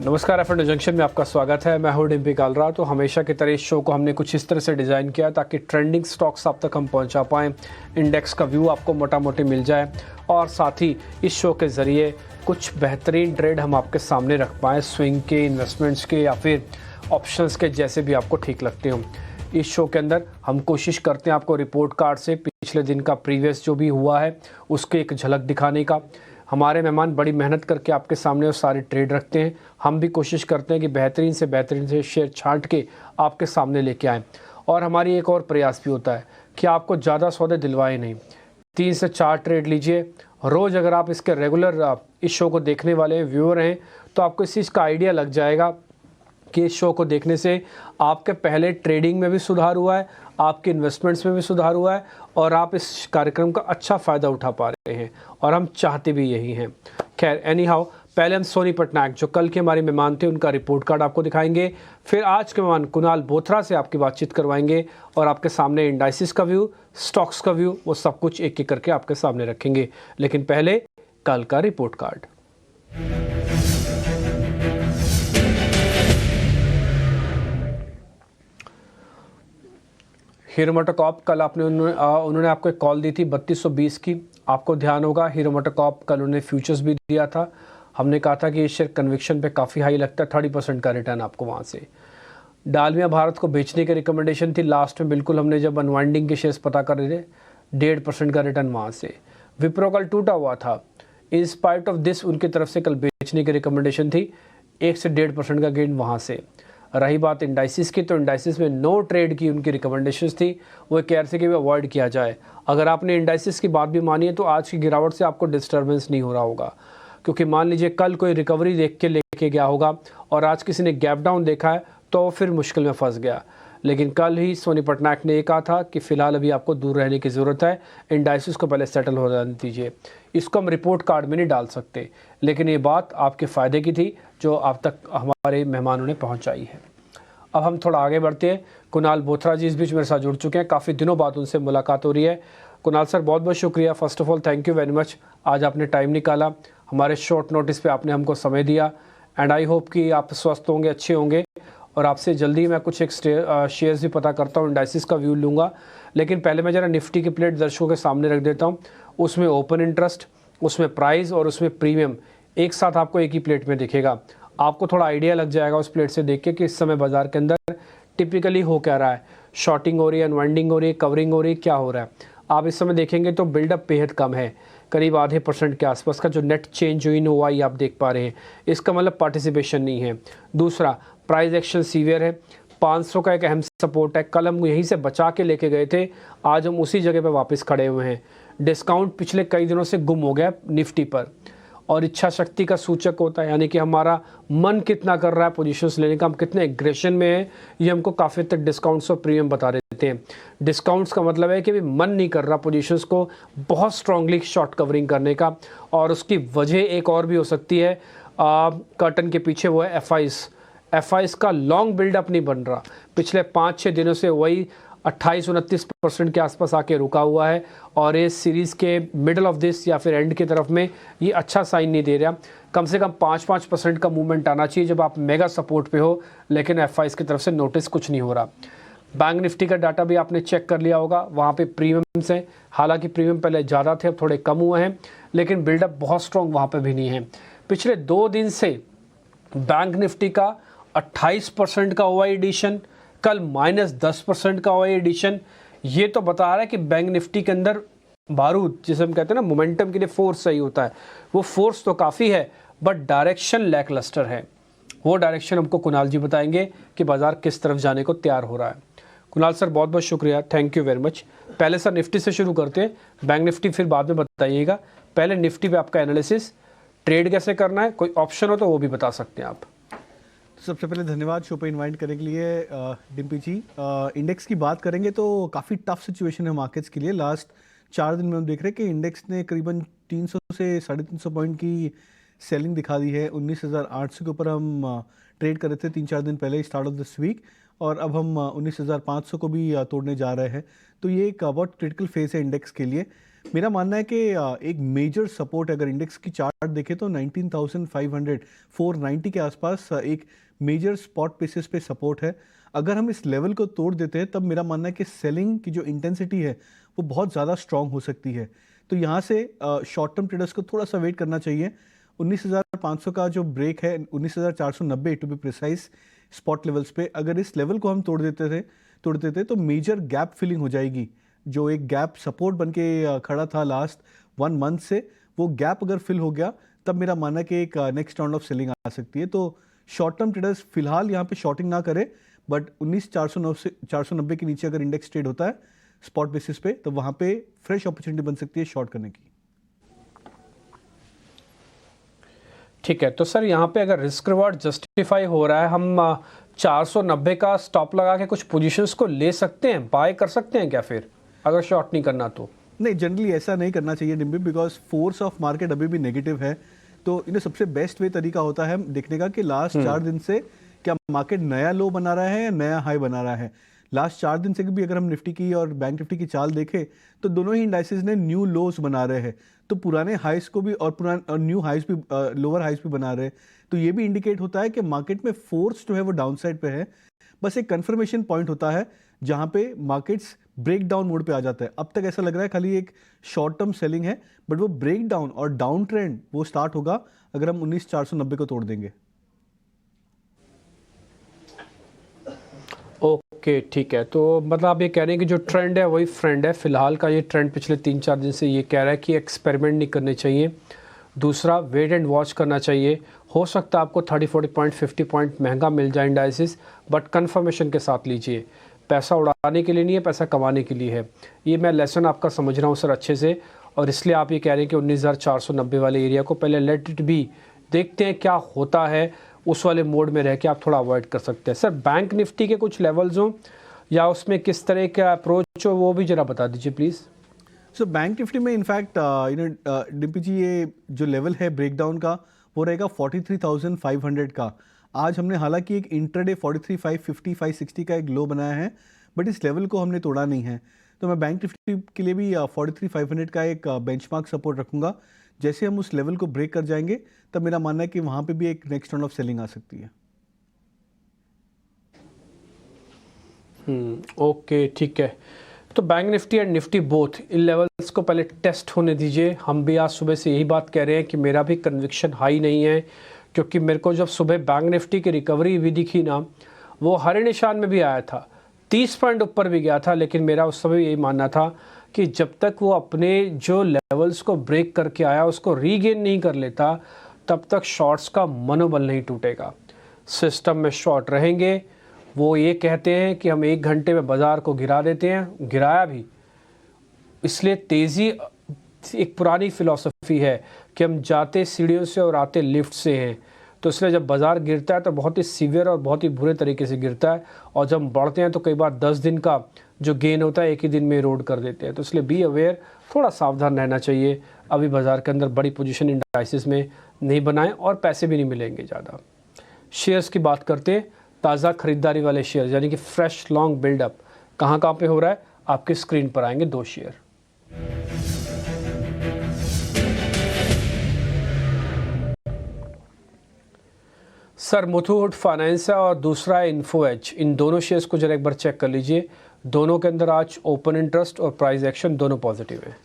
नमस्कार, F junction में आपका स्वागत है। मैं हूं डिम्पी कालरा। तो हमेशा की तरह इस शो को हमने कुछ इस तरह से डिज़ाइन किया ताकि ट्रेंडिंग स्टॉक्स आप तक हम पहुंचा पाएँ, इंडेक्स का व्यू आपको मोटा मोटी मिल जाए और साथ ही इस शो के ज़रिए कुछ बेहतरीन ट्रेड हम आपके सामने रख पाएँ, स्विंग के, इन्वेस्टमेंट्स के या फिर ऑप्शंस के, जैसे भी आपको ठीक लगते हों। इस शो के अंदर हम कोशिश करते हैं आपको रिपोर्ट कार्ड से पिछले दिन का प्रीवियस जो भी हुआ है उसके एक झलक दिखाने का। हमारे मेहमान बड़ी मेहनत करके आपके सामने वो सारे ट्रेड रखते हैं। हम भी कोशिश करते हैं कि बेहतरीन से शेयर छांट के आपके सामने लेके आएँ। और हमारी एक और प्रयास भी होता है कि आपको ज़्यादा सौदे दिलवाए नहीं, 3 से 4 ट्रेड लीजिए रोज़। अगर आप इसके रेगुलर इस शो को देखने वाले व्यूअर हैं तो आपको इस चीज़ का आइडिया लग जाएगा कि इस शो को देखने से आपके पहले ट्रेडिंग में भी सुधार हुआ है, आपके इन्वेस्टमेंट्स में भी सुधार हुआ है और आप इस कार्यक्रम का अच्छा फ़ायदा उठा पा रहे हैं और हम चाहते भी यही हैं। खैर, एनी हाउ, पहले हम सोनी पटनायक जो कल के हमारे मेहमान थे उनका रिपोर्ट कार्ड आपको दिखाएंगे, फिर आज के मेहमान कुणाल बोथरा से आपकी बातचीत करवाएंगे और आपके सामने इंडाइसिस का व्यू, स्टॉक्स का व्यू, वो सब कुछ एक एक करके आपके सामने रखेंगे। लेकिन पहले कल का रिपोर्ट कार्ड। हीरो मोटोकॉर्प कल उन्होंने आपको एक कॉल दी थी 3220 की। आपको ध्यान होगा हीरो मोटोकॉर्प कल उन्होंने फ्यूचर्स भी दिया था। हमने कहा था कि ये शेयर कन्विक्शन पे काफ़ी हाई लगता है, 30% का रिटर्न आपको वहाँ से। डालमिया भारत को बेचने की रिकमेंडेशन थी लास्ट में, बिल्कुल हमने जब अनवाइंडिंग के शेयर्स पता कर रहे थे, 1.5% का रिटर्न वहाँ से। विप्रो कल टूटा हुआ था, इन स्पाइट ऑफ दिस उनकी तरफ से कल बेचने की रिकमेंडेशन थी, 1 से 1.5% का गेन वहाँ से। रही बात इंडाइसिस की, तो इंडाइसिस में नो ट्रेड की उनकी रिकमेंडेशंस थी, वो कह रहे थे कि अवॉइड किया जाए। अगर आपने इंडाइसिस की बात भी मानी है तो आज की गिरावट से आपको डिस्टर्बेंस नहीं हो रहा होगा, क्योंकि मान लीजिए कल कोई रिकवरी देख के लेके गया होगा और आज किसी ने गैप डाउन देखा है तो फिर मुश्किल में फंस गया। लेकिन कल ही सोनी पटनायक ने ये कहा था कि फ़िलहाल अभी आपको दूर रहने की ज़रूरत है, इंडाइसिस को पहले सेटल हो जाने दीजिए। इसको हम रिपोर्ट कार्ड में नहीं डाल सकते, लेकिन ये बात आपके फ़ायदे की थी जो आप तक हमारे मेहमानों ने पहुँचाई है। अब हम थोड़ा आगे बढ़ते हैं। कुणाल बोथरा जी इस बीच मेरे साथ जुड़ चुके हैं, काफ़ी दिनों बाद उनसे मुलाकात हो रही है। कुणाल सर, बहुत बहुत शुक्रिया, first of all thank you very much. आज आपने टाइम निकाला, हमारे शॉर्ट नोटिस पे आपने हमको समय दिया एंड आई होप कि आप स्वस्थ होंगे, अच्छे होंगे और आपसे जल्दी मैं कुछ एक शेयर्स भी पता करता हूँ, इंडाइसिस का व्यू लूँगा। लेकिन पहले मैं ज़रा निफ्टी की प्लेट दर्शकों के सामने रख देता हूँ। उसमें ओपन इंटरेस्ट, उसमें प्राइस और उसमें प्रीमियम एक साथ आपको एक ही प्लेट में दिखेगा। आपको थोड़ा आइडिया लग जाएगा उस प्लेट से देख के कि इस समय बाजार के अंदर टिपिकली हो क्या रहा है, शॉर्टिंग हो रही है, अनवाइंडिंग हो रही है, कवरिंग हो रही है, क्या हो रहा है। आप इस समय देखेंगे तो बिल्डअप बेहद कम है, करीब आधे % के आसपास का जो नेट चेंज हुई हुआ आप देख पा रहे हैं। इसका मतलब पार्टिसिपेशन नहीं है। दूसरा, प्राइस एक्शन सीवियर है, 500 का एक अहम सपोर्ट है। कल हम यहीं से बचा के लेके गए थे, आज हम उसी जगह पर वापस खड़े हुए हैं। डिस्काउंट पिछले कई दिनों से गुम हो गया निफ्टी पर और इच्छा शक्ति का सूचक होता है, यानी कि हमारा मन कितना कर रहा है पोजीशंस लेने का, हम कितने एग्रेशन में हैं, ये हमको काफ़ी तक डिस्काउंट्स और प्रीमियम बता देते हैं। डिस्काउंट्स का मतलब है कि भी मन नहीं कर रहा पोजीशंस को बहुत स्ट्रांगली शॉर्ट कवरिंग करने का, और उसकी वजह एक और भी हो सकती है कर्टन के पीछे, वो है एफआईस का लॉन्ग बिल्डअप नहीं बन रहा। पिछले 5-6 दिनों से वही 28-29% के आसपास आके रुका हुआ है और इस सीरीज़ के मिडल ऑफ दिस या फिर एंड की तरफ में ये अच्छा साइन नहीं दे रहा। कम से कम 5% का मूवमेंट आना चाहिए जब आप मेगा सपोर्ट पे हो, लेकिन एफआईस की तरफ से नोटिस कुछ नहीं हो रहा। बैंक निफ्टी का डाटा भी आपने चेक कर लिया होगा, वहाँ पे प्रीमियम्स हैं, हालांकि प्रीमियम पहले ज़्यादा थे अब थोड़े कम हुए हैं, लेकिन बिल्डअप बहुत स्ट्रॉन्ग वहाँ पर भी नहीं है। पिछले 2 दिन से बैंक निफ्टी का 28% का ओआई एडिशन, कल -10% का ओआई एडिशन, ये तो बता रहा है कि बैंक निफ्टी के अंदर बारूद, जिसे हम कहते हैं ना मोमेंटम के लिए फोर्स सही होता है, वो फोर्स तो काफ़ी है बट डायरेक्शन लैकलस्टर है। वो डायरेक्शन हमको कुणाल जी बताएंगे कि बाजार किस तरफ जाने को तैयार हो रहा है। कुणाल सर, बहुत बहुत शुक्रिया, थैंक यू वेरी मच। पहले सर निफ्टी से शुरू करते हैं, बैंक निफ्टी फिर बाद में बताइएगा। पहले निफ्टी पे आपका एनालिसिस, ट्रेड कैसे करना है, कोई ऑप्शन हो तो वो भी बता सकते हैं आप। सबसे पहले धन्यवाद शो पे इनवाइट करने के लिए डिम्पी जी। इंडेक्स की बात करेंगे तो काफ़ी टफ सिचुएशन है मार्केट्स के लिए। लास्ट 4 दिन में हम देख रहे हैं कि इंडेक्स ने करीबन 300 से 350 पॉइंट की सेलिंग दिखा दी है। 19,800 के ऊपर हम ट्रेड कर रहे थे 3-4 दिन पहले स्टार्ट ऑफ दिस वीक, और अब हम 19,500 को भी तोड़ने जा रहे हैं। तो ये एक बहुत क्रिटिकल फेज है इंडेक्स के लिए। मेरा मानना है कि एक मेजर सपोर्ट अगर इंडेक्स की चार्ट देखें तो 19,500 490 के आसपास एक मेजर स्पॉट बेसिस पे सपोर्ट है। अगर हम इस लेवल को तोड़ देते हैं तब मेरा मानना है कि सेलिंग की जो इंटेंसिटी है वो बहुत ज़्यादा स्ट्रांग हो सकती है। तो यहाँ से शॉर्ट टर्म ट्रेडर्स को थोड़ा सा वेट करना चाहिए। 19,500 का जो ब्रेक है 19,490 to be precise spot levels पे, अगर इस लेवल को हम तोड़ देते तो मेजर गैप फिलिंग हो जाएगी। जो एक गैप सपोर्ट बन के खड़ा था लास्ट 1 मंथ से, वो गैप अगर फिल हो गया तब मेरा मानना है कि एक नेक्स्ट राउंड ऑफ सेलिंग आ सकती है। तो शॉर्ट टर्म ट्रेडर्स फिलहाल यहाँ पे शॉर्टिंग ना करें, बट 19,490 के नीचे अगर इंडेक्स ट्रेड होता है स्पॉट बेसिस पे तो वहाँ पे फ्रेश अपॉर्चुनिटी बन सकती है शॉर्ट करने की। ठीक है, तो सर यहाँ पे अगर रिस्क रिवॉर्ड जस्टिफाई हो रहा है, हम 490 का स्टॉप लगा के कुछ पोजीशंस को ले सकते हैं, बाय कर सकते हैं क्या फिर, अगर शॉर्ट नहीं करना तो? नहीं, जनरली ऐसा नहीं करना चाहिए Dimpy, because force of market अभी भी नेगेटिव है। तो इन्हें सबसे बेस्ट वे तरीका होता है देखने का कि लास्ट 4 दिन से क्या मार्केट नया लो बना रहा है या नया हाई बना रहा है। लास्ट 4 दिन से भी अगर हम निफ्टी की और बैंक निफ्टी की चाल देखें तो दोनों ही इंडाइसेस ने न्यू लोज बना रहे हैं। तो पुराने हाइस को भी और न्यू हाइस भी, लोअर हाइस भी बना रहे हैं। तो ये भी इंडिकेट होता है कि मार्केट में फोर्स जो है वो डाउन साइड पे है। बस एक कंफर्मेशन पॉइंट होता है जहां पे मार्केट्स ब्रेक डाउन मोड पे आ जाता है। अब तक ऐसा लग रहा है खाली एक शॉर्ट टर्म सेलिंग है, बट वो ब्रेक डाउन और डाउन ट्रेंड वो स्टार्ट होगा अगर हम 19,490 को तोड़ देंगे। ओके, ठीक है, तो मतलब आप ये कह रहे हैं कि जो ट्रेंड है वही फ्रेंड है फिलहाल का। ये ट्रेंड पिछले 3-4 दिन से ये कह रहा है कि एक्सपेरिमेंट नहीं करने चाहिए। दूसरा, वेट एंड वॉच करना चाहिए। हो सकता है आपको 30-40 पॉइंट 50 पॉइंट महंगा मिल जाए इंडाइसिस, बट कंफर्मेशन के साथ लीजिए। पैसा उड़ाने के लिए नहीं है, पैसा कमाने के लिए है। ये मैं लेसन आपका समझ रहा हूँ सर अच्छे से, और इसलिए आप ये कह रहे हैं कि 19,490 वाले एरिया को पहले लेट इट बी, देखते हैं क्या होता है। उस वाले मोड में रह के आप थोड़ा अवॉइड कर सकते हैं। सर बैंक निफ्टी के कुछ लेवल्स हों या उसमें किस तरह का अप्रोच हो वो भी ज़रा बता दीजिए प्लीज़। सो बैंक निफ्टी में इनफैक्ट डिम्पी जी ये जो लेवल है ब्रेकडाउन का वो रहेगा 43,500 का। आज हमने हालांकि एक इंट्राडे 43,550 560 का एक लो बनाया है, बट इस लेवल को हमने तोड़ा नहीं है। तो मैं बैंक निफ्टी के लिए भी 43,500 का एक बेंचमार्क सपोर्ट रखूंगा। जैसे हम उस लेवल को ब्रेक कर जाएंगे तब मेरा मानना है कि वहां पे भी एक नेक्स्ट राउंड ऑफ सेलिंग आ सकती है। ओके, ठीक है। तो bank Nifty and Nifty both in levels को पहले टेस्ट होने दीजिए। हम भी आज सुबह से यही बात कह रहे हैं कि मेरा भी कन्विक्शन हाई नहीं है, क्योंकि मेरे को जब सुबह बैंक निफ्टी की रिकवरी भी दिखी ना, वो हरे निशान में भी आया था, 30 पॉइंट ऊपर भी गया था, लेकिन मेरा उस समय यही मानना था कि जब तक वो अपने जो लेवल्स को ब्रेक करके आया उसको रीगेन नहीं कर लेता, तब तक शॉर्ट्स का मनोबल नहीं टूटेगा। सिस्टम में शॉर्ट रहेंगे। वो ये कहते हैं कि हम 1 घंटे में बाज़ार को गिरा देते हैं, गिराया भी। इसलिए तेज़ी एक पुरानी फ़िलॉसफी है कि हम जाते सीढ़ियों से और आते लिफ्ट से हैं। तो इसलिए जब बाज़ार गिरता है तो बहुत ही सीवियर और बहुत ही बुरे तरीके से गिरता है, और जब हम बढ़ते हैं तो कई बार 10 दिन का जो गेन होता है एक ही दिन में इरोड कर देते हैं। तो इसलिए बी अवेयर, थोड़ा सावधान रहना चाहिए। अभी बाज़ार के अंदर बड़ी पोजीशन इंडाइसिस में नहीं बनाएं और पैसे भी नहीं मिलेंगे ज़्यादा। शेयर्स की बात करते हैं, ताज़ा खरीदारी वाले शेयर यानी कि फ्रेश लॉन्ग बिल्डअप कहाँ पे हो रहा है, आपके स्क्रीन पर आएंगे 2 शेयर। सर मुथूट फाइनेंस है और दूसरा है इन्फो एज। इन दोनों शेयर्स को जरा एक बार चेक कर लीजिए। दोनों के अंदर आज ओपन इंटरेस्ट और प्राइस एक्शन दोनों पॉजिटिव है।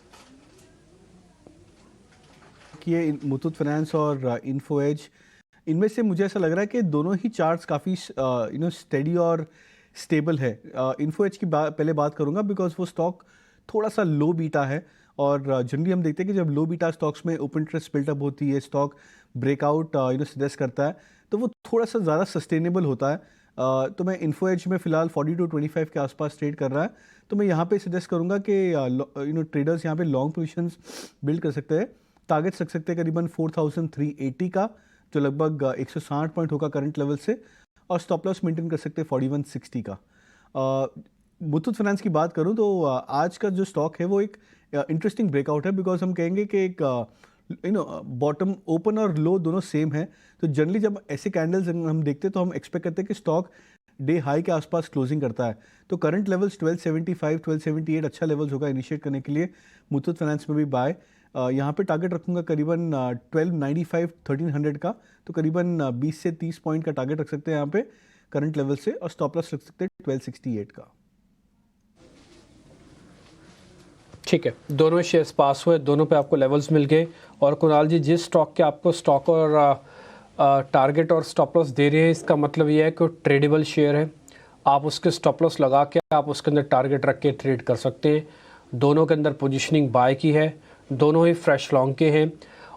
कि ये मुथूट फाइनेंस और इन्फो एज, इनमें से मुझे ऐसा लग रहा है कि दोनों ही चार्ट्स काफ़ी स्टेडी और स्टेबल है। इन्फो एज की पहले बात करूंगा बिकॉज वो स्टॉक थोड़ा सा लो बीटा है, और जनरली हम देखते हैं कि जब लो बीटा स्टॉक्स में ओपन इंटरेस्ट बिल्टअप होती है, स्टॉक ब्रेकआउट सजेस्ट करता है, तो वो थोड़ा सा ज़्यादा सस्टेनेबल होता है। तो मैं इन्फो एज में फ़िलहाल 42-25 के आसपास ट्रेड कर रहा है। तो मैं यहाँ पे सजेस्ट करूँगा कि ट्रेडर्स यहाँ पे लॉन्ग पोजीशंस बिल्ड कर सकते हैं। टारगेट्स रख सकते हैं करीबन 4,380 का, जो लगभग 160 पॉइंट होगा करंट लेवल से, और स्टॉप लॉस मेंटेन कर सकते हैं 4160 का। मुथूट फाइनेंस की बात करूं तो आज का जो स्टॉक है वो एक इंटरेस्टिंग ब्रेकआउट है, बिकॉज हम कहेंगे कि एक बॉटम ओपन और लो दोनों सेम है। तो जनरली जब ऐसे कैंडल्स हम देखते हैं तो हम एक्सपेक्ट करते हैं कि स्टॉक डे हाई के आसपास क्लोजिंग करता है। तो करंट लेवल्स 1275 1278 अच्छा लेवल्स होगा इनिशिएट करने के लिए। मुथूट फाइनेंस में भी बाय, यहाँ पे टारगेट रखूंगा करीबन 1295 1300 का, तो करीबन 20 से 30 पॉइंट का टारगेट रख सकते हैं यहाँ पे करंट लेवल से, और स्टॉप लॉस रख सकते हैं 1268 का। ठीक है, दोनों शेयर्स पास हुए, दोनों पे आपको लेवल्स मिल गए। और कुणाल जी, जिस स्टॉक के आपको स्टॉक और टारगेट और स्टॉप लॉस दे रहे हैं, इसका मतलब ये है कि ट्रेडेबल शेयर है। आप उसके स्टॉप लॉस लगा के आप उसके अंदर टारगेट रख के ट्रेड कर सकते हैं। दोनों के अंदर पोजीशनिंग बाय की है, दोनों ही फ्रेश लॉन्ग के हैं।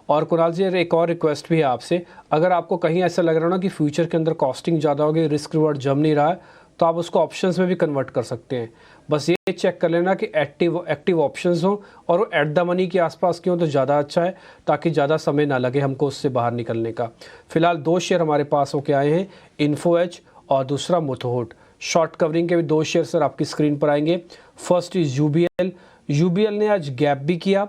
और कुणाल जी, एक और रिक्वेस्ट भी है आपसे, अगर आपको कहीं ऐसा लग रहा हो ना कि फ्यूचर के अंदर कॉस्टिंग ज़्यादा होगी, रिस्क रिवॉर्ड जम नहीं रहा है, तो आप उसको ऑप्शंस में भी कन्वर्ट कर सकते हैं। बस ये चेक कर लेना कि एक्टिव ऑप्शंस हो और वो एट द मनी के आसपास की हो तो ज़्यादा अच्छा है, ताकि ज़्यादा समय ना लगे हमको उससे बाहर निकलने का। फिलहाल 2 शेयर हमारे पास होके आए हैं, इन्फो एज और दूसरा मुथूट। शॉर्ट कवरिंग के भी 2 शेयर सर आपकी स्क्रीन पर आएंगे। First is UBL. यूबीएल ने आज गैप भी किया,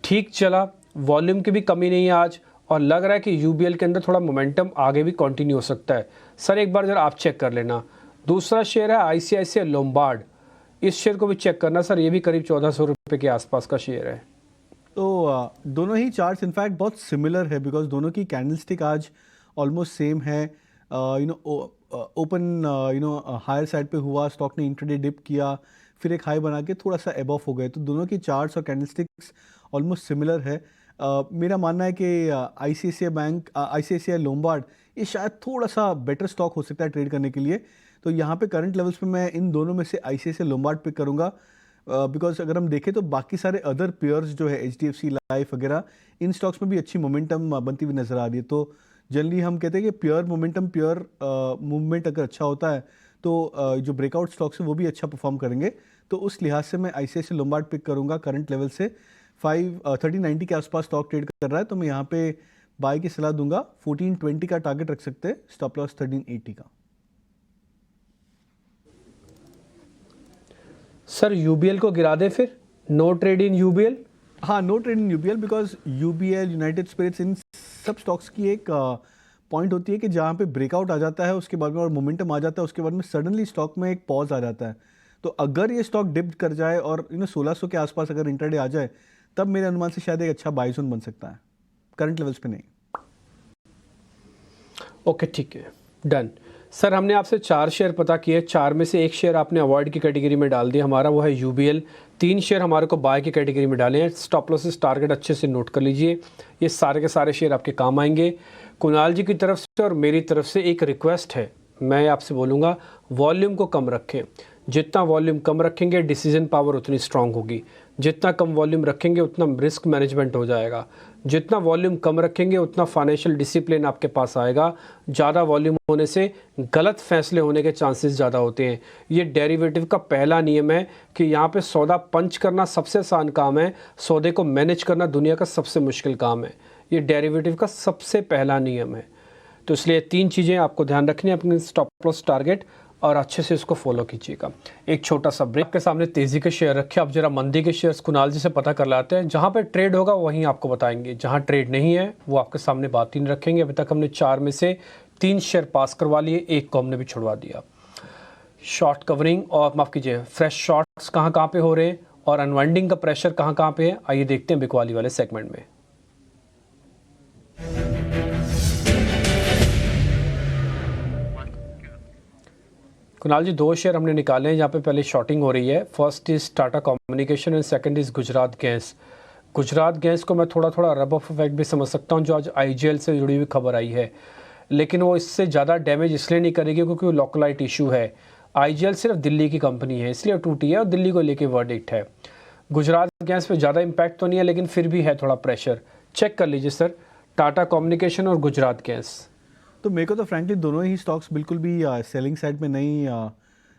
ठीक चला, वॉल्यूम की भी कमी नहीं है आज, और लग रहा है कि यूबीएल के अंदर थोड़ा मोमेंटम आगे भी कंटिन्यू हो सकता है। सर एक बार जरा आप चेक कर लेना। दूसरा शेयर है आईसीआईसीआई लोम्बार्ड, इस शेयर को भी चेक करना सर, ये भी करीब 1400 रुपये के आसपास का शेयर है। तो दोनों ही चार्ट्स इनफैक्ट बहुत सिमिलर है, बिकॉज दोनों की कैंडलस्टिक आज ऑलमोस्ट सेम है। ओपन हायर साइड पे हुआ, स्टॉक ने इंट्राडे डिप किया, फिर एक हाई बना के थोड़ा सा एबॉफ हो गए। तो दोनों की चार्ट्स और कैंडलस्टिक्स ऑलमोस्ट सिमिलर है। मेरा मानना है कि आईसीआईसीआई बैंक, आईसीआईसीआई लोम्बार्ड, ये शायद थोड़ा सा बेटर स्टॉक हो सकता है ट्रेड करने के लिए। तो यहाँ पे करंट लेवल्स पे मैं इन दोनों में से आईसीआईसीआई लोम्बार्ड पिक करूँगा, बिकॉज अगर हम देखें तो बाकी सारे अदर पेयर्स जो है एचडीएफसी लाइफ वगैरह, इन स्टॉक्स में भी अच्छी मोमेंटम बनती हुई नजर आ रही है। तो जनरली हम कहते हैं कि प्योर मोमेंटम, प्योर मूवमेंट अगर अच्छा होता है तो जो ब्रेकआउट स्टॉक्स है वो भी अच्छा परफॉर्म करेंगे। तो उस लिहाज से मैं आईसीआईसीआई लोम्बार्ड पिक करूंगा। करंट लेवल से 1390 के आसपास स्टॉक ट्रेड कर रहा है, तो मैं यहाँ पे बाय की सलाह दूंगा। 1420 का टारगेट रख सकते हैं, स्टॉप लॉस 1380 का। सर यूबीएल को गिरा दे फिर, नो ट्रेड इन यूबीएल। हाँ, no trade in UBL, because UBL, United Spirits, इन सब स्टॉक्स की एक पॉइंट होती है कि जहाँ पे ब्रेकआउट आ जाता है उसके बाद में और मोमेंटम आ जाता है, उसके बाद में सडनली स्टॉक में एक पॉज आ जाता है। तो अगर ये स्टॉक डिप कर जाए और 1600 के आसपास अगर इंटरडे आ जाए, तब मेरे अनुमान से शायद एक अच्छा बाय जोन बन सकता है, करंट लेवल्स पे नहीं। ओके ठीक है, डन। सर हमने आपसे 4 शेयर पता किए, 4 में से एक शेयर आपने अवॉइड की कैटेगरी में डाल दिया हमारा, वो है यूबीएल। 3 शेयर हमारे को बाय की कैटेगरी में डाले हैं। स्टॉप लॉसेस टारगेट अच्छे से नोट कर लीजिए, ये सारे के सारे शेयर आपके काम आएंगे। कुणाल जी की तरफ से और मेरी तरफ से एक रिक्वेस्ट है, मैं आपसे बोलूँगा वॉल्यूम को कम रखें। जितना वॉल्यूम कम रखेंगे डिसीजन पावर उतनी स्ट्रांग होगी, जितना कम वॉल्यूम रखेंगे उतना रिस्क मैनेजमेंट हो जाएगा, जितना वॉल्यूम कम रखेंगे उतना फाइनेंशियल डिसिप्लिन आपके पास आएगा। ज़्यादा वॉल्यूम होने से गलत फैसले होने के चांसेस ज़्यादा होते हैं। ये डेरिवेटिव का पहला नियम है कि यहाँ पे सौदा पंच करना सबसे आसान काम है, सौदे को मैनेज करना दुनिया का सबसे मुश्किल काम है। ये डेरिवेटिव का सबसे पहला नियम है। तो इसलिए 3 चीज़ें आपको ध्यान रखनी है, अपनी स्टॉप लॉस टारगेट, और अच्छे से इसको फॉलो कीजिएगा। एक छोटा सा ब्रेक के सामने तेज़ी के शेयर रखे, आप जरा मंदी के शेयर्स कुणाल जी से पता कर लाते हैं। जहाँ पे ट्रेड होगा वहीं आपको बताएंगे, जहाँ ट्रेड नहीं है वो आपके सामने बात ही नहीं रखेंगे। अभी तक हमने 4 में से 3 शेयर पास करवा लिए, एक को हमने भी छुड़वा दिया। शॉर्ट कवरिंग और माफ़ कीजिए फ्रेश शॉर्ट्स कहाँ कहाँ पे हो रहे हैं और अनवाइंडिंग का प्रेशर कहाँ कहाँ पे है, आइए देखते हैं बिकवाली वाले सेगमेंट में। कुणाल जी 2 शेयर हमने निकाले हैं, यहाँ पे पहले शॉर्टिंग हो रही है। First is Tata communication and second is Gujarat gas. Gujarat gas को मैं थोड़ा थोड़ा रब ऑफ इफेक्ट भी समझ सकता हूँ, जो आज आईजीएल से जुड़ी हुई खबर आई है, लेकिन वो इससे ज़्यादा डैमेज इसलिए नहीं करेगी क्योंकि वो लोकलाइट इशू है। आईजीएल सिर्फ दिल्ली की कंपनी है इसलिए टूटी है और दिल्ली को लेके वर्डिक्ट है। गुजरात गैस पे ज़्यादा इम्पैक्ट तो नहीं है, लेकिन फिर भी है थोड़ा प्रेशर। चेक कर लीजिए सर, टाटा कम्युनिकेशन और गुजरात गैस। तो मेरे को तो फ्रैंकली दोनों ही स्टॉक्स बिल्कुल भी सेलिंग साइड में नहीं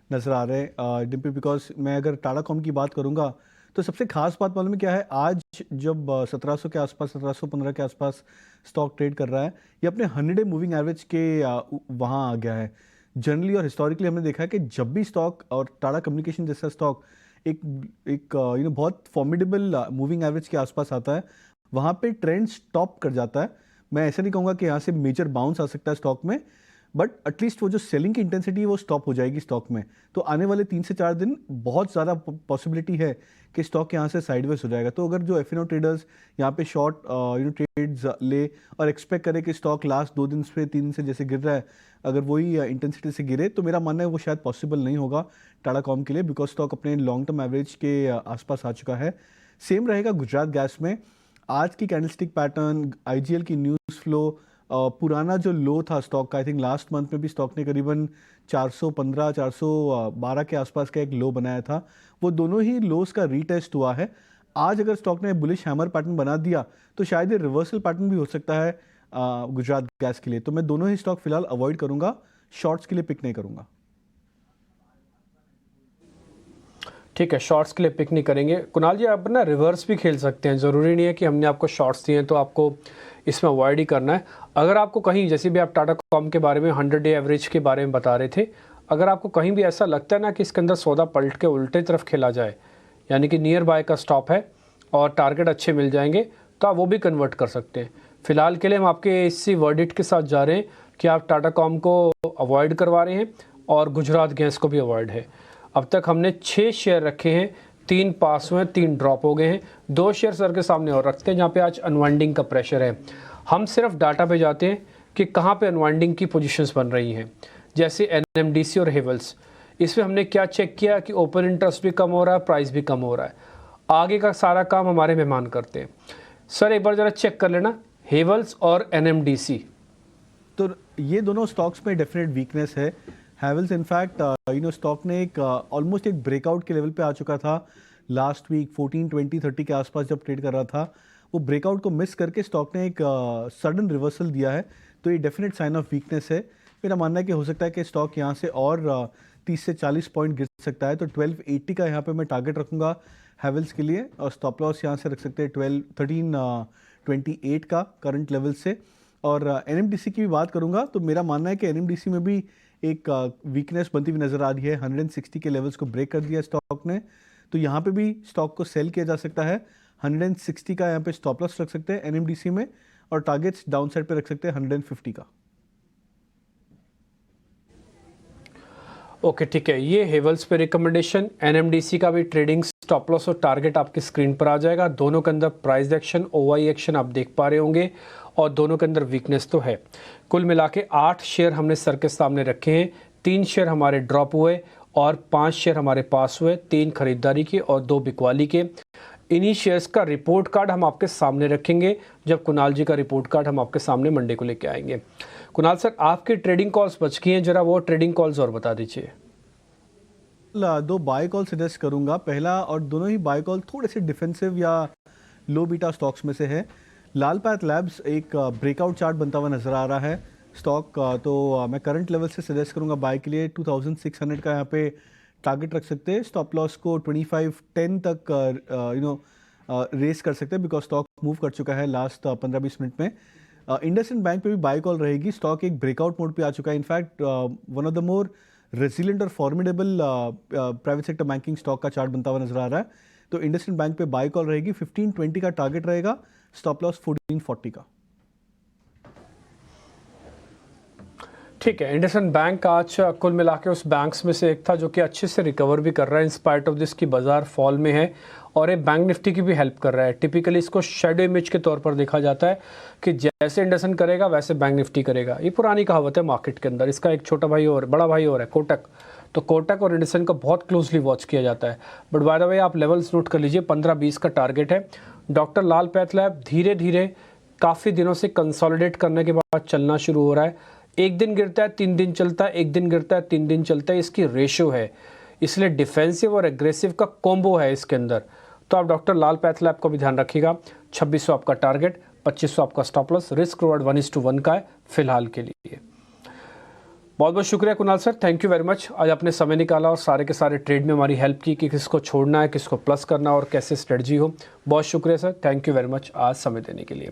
नज़र आ रहे डिम्पी, बिकॉज मैं अगर टाटा कॉम की बात करूंगा तो सबसे खास बात मालूम है क्या है, आज जब 1700 के आसपास, 1715 के आसपास स्टॉक ट्रेड कर रहा है, ये अपने 100-डे मूविंग एवरेज के वहाँ आ गया है। जनरली और हिस्टोरिकली हमने देखा है कि जब भी स्टॉक और टाटा कम्युनिकेशन जैसा स्टॉक एक बहुत फॉर्मिडेबल मूविंग एवरेज के आसपास आता है, वहाँ पे ट्रेंड स्टॉप कर जाता है। मैं ऐसा नहीं कहूँगा कि यहाँ से मेजर बाउंस आ सकता है स्टॉक में, बट एटलीस्ट वो जो सेलिंग की इंटेंसिटी है वो स्टॉप हो जाएगी स्टॉक में। तो आने वाले 3 से 4 दिन बहुत ज़्यादा पॉसिबिलिटी है कि स्टॉक यहाँ से साइडवेज हो जाएगा। तो अगर जो एफ ट्रेडर्स यहाँ पे शॉर्ट ट्रेड्स ले और एक्सपेक्ट करे कि स्टॉक लास्ट 2 दिन से 3 दिन से जैसे गिर रहा है, अगर वही इंटेंसिटी से गिरे, तो मेरा मानना है वो शायद पॉसिबल नहीं होगा टाटा कॉम के लिए, बिकॉज स्टॉक अपने लॉन्ग टर्म एवरेज के आसपास आ चुका है। सेम रहेगा गुजरात गैस में। आज की कैंडलस्टिक पैटर्न, आईजीएल की न्यूज़ फ्लो, पुराना जो लो था स्टॉक का, आई थिंक लास्ट मंथ में भी स्टॉक ने करीबन 415 412 के आसपास का एक लो बनाया था, वो दोनों ही लोस का रीटेस्ट हुआ है। आज अगर स्टॉक ने बुलिश हैमर पैटर्न बना दिया तो शायद ये रिवर्सल पैटर्न भी हो सकता है गुजरात गैस के लिए। तो मैं दोनों ही स्टॉक फिलहाल अवॉइड करूंगा, शॉर्ट्स के लिए पिक नहीं करूंगा। ठीक है, शॉर्ट्स के लिए पिक नहीं करेंगे। कुणाल जी, आप ना रिवर्स भी खेल सकते हैं, ज़रूरी नहीं है कि हमने आपको शॉर्ट्स दिए हैं तो आपको इसमें अवॉइड ही करना है। अगर आपको कहीं, जैसे भी आप टाटा कॉम के बारे में 100 डे एवरेज के बारे में बता रहे थे, अगर आपको कहीं भी ऐसा लगता है ना कि इसके अंदर सौदा पलट के उल्टे तरफ खेला जाए, यानी कि नियर बाय का स्टॉप है और टारगेट अच्छे मिल जाएंगे, तो आप वो भी कन्वर्ट कर सकते हैं। फिलहाल के लिए हम आपके इसी वर्डिक्ट के साथ जा रहे हैं कि आप टाटा कॉम को अवॉइड करवा रहे हैं और गुजरात गैस को भी अवॉइड है। अब तक हमने 6 शेयर रखे हैं, 3 पास हुए हैं, 3 ड्रॉप हो गए हैं, 2 शेयर सर के सामने और रखते हैं जहाँ पे आज अनवाइंडिंग का प्रेशर है। हम सिर्फ डाटा पे जाते हैं कि कहाँ पे अनवाइंडिंग की पोजीशंस बन रही हैं, जैसे एनएमडीसी और हेवल्स। इसमें हमने क्या चेक किया कि ओपन इंटरेस्ट भी कम हो रहा है, प्राइस भी कम हो रहा है। आगे का सारा काम हमारे मेहमान करते हैं। सर एक बार ज़रा चेक कर लेना हेवल्स और एनएमडीसी। तो ये दोनों स्टॉक्स में डेफिनेट वीकनेस है। हैवेल्स इनफैक्ट स्टॉक ने एक ऑलमोस्ट एक ब्रेकआउट के लेवल पे आ चुका था लास्ट वीक 14, 20, 30 के आसपास जब ट्रेड कर रहा था। वो ब्रेकआउट को मिस करके स्टॉक ने एक सडन रिवर्सल दिया है, तो ये डेफिनेट साइन ऑफ वीकनेस है। मेरा मानना है कि हो सकता है कि स्टॉक यहाँ से और 30 से 40 पॉइंट गिर सकता है। तो 1280 का यहाँ पे मैं टारगेट रखूँगा हैवेल्स के लिए, और स्टॉप लॉस यहाँ से रख सकते हैं 1328 का करंट लेवल से। और एनएमडीसी की भी बात करूँगा तो मेरा मानना है कि एनएमडीसी में भी एक वीकनेस बनती हुई नज़र आ रही है। 160 के लेवल्स को ब्रेक कर दिया स्टॉक ने, तो यहाँ पे भी स्टॉक को सेल किया जा सकता है। 160 का यहाँ पे स्टॉप लॉस रख सकते हैं एनएमडीसी में, और टारगेट्स डाउन साइड पे रख सकते हैं 150 का। ओके ठीक है, ये हेवल्स पे रिकमेंडेशन, एनएमडीसी का भी ट्रेडिंग स्टॉप लॉस और टारगेट आपकी स्क्रीन पर आ जाएगा। दोनों के अंदर प्राइस एक्शन, ओवाई एक्शन आप देख पा रहे होंगे, और दोनों के अंदर वीकनेस तो है। कुल मिला के 8 शेयर हमने सर के सामने रखे हैं, 3 शेयर हमारे ड्रॉप हुए और 5 शेयर हमारे पास हुए, 3 खरीदारी के और 2 बिकवाली के। इन्हीं शेयर्स का रिपोर्ट कार्ड हम आपके सामने रखेंगे जब कुणाल जी का रिपोर्ट कार्ड हम आपके सामने मंडे को लेके आएंगे। कुणाल सर, आपकी ट्रेडिंग कॉल्स बच गई हैं, जरा वो ट्रेडिंग कॉल्स और बता दीजिए। 2 बाय कॉल सजेस्ट करूंगा। पहला, और दोनों ही बाय कॉल थोड़े से डिफेंसिव या लो बीटा स्टॉक्स में से है। लालपात लैब्स एक ब्रेकआउट चार्ट बनता हुआ नजर आ रहा है स्टॉक, तो मैं करंट लेवल से सजेस्ट करूंगा बाय के लिए। 2600 का यहाँ पे टारगेट रख सकते हैं। स्टॉप लॉस को 2510 तक रेस कर सकते हैं, बिकॉज स्टॉक मूव कर चुका है लास्ट 15-20 मिनट में। इंडसइंड बैंक पे भी बाय कॉल रहेगी। स्टॉक एक ब्रेकआउट मोड पे आ चुका है। In fact one of the more resilient और formidable private sector banking stock का चार्ट बनता हुआ नजर आ रहा है। तो इंडसइंड बैंक पे बाय कॉल रहेगी। 1520 का टारगेट रहेगा, स्टॉप लॉस 1440 का। ठीक है, इंडसइंड बैंक आज कुल मिला के उस बैंक्स में से एक था जो कि अच्छे से रिकवर भी कर रहा है इन स्पाइट ऑफ दिस की बाजार फॉल में है, और ये बैंक निफ्टी की भी हेल्प कर रहा है। टिपिकली इसको शेडो इमेज के तौर पर देखा जाता है कि जैसे इंडसइंड करेगा वैसे बैंक निफ्टी करेगा। ये पुरानी कहावत है मार्केट के अंदर। इसका एक छोटा भाई और बड़ा भाई और है कोटक, तो कोटक और इंडसइंड को बहुत क्लोजली वॉच किया जाता है। बट बाय द वे आप लेवल्स नोट कर लीजिए, 15-20 का टारगेट है। डॉक्टर लाल पैथलैब धीरे धीरे काफ़ी दिनों से कंसोलिडेट करने के बाद चलना शुरू हो रहा है। एक दिन गिरता है 3 दिन चलता है, एक दिन गिरता है 3 दिन चलता है, इसकी रेशो है। इसलिए डिफेंसिव और एग्रेसिव का कॉम्बो है इसके अंदर। तो आप डॉक्टर लाल पैथलैब को भी ध्यान रखिएगा। 2600 आपका टारगेट, 2500 आपका स्टॉप लॉस, रिस्क रिवॉर्ड 1:1 का है फिलहाल के लिए। बहुत बहुत शुक्रिया Kunal sir, thank you very much. आज आपने समय निकाला और सारे के सारे ट्रेड में हमारी हेल्प की कि किसको छोड़ना है, किसको प्लस करना और कैसे स्ट्रेटजी हो। बहुत शुक्रिया sir, thank you very much आज समय देने के लिए।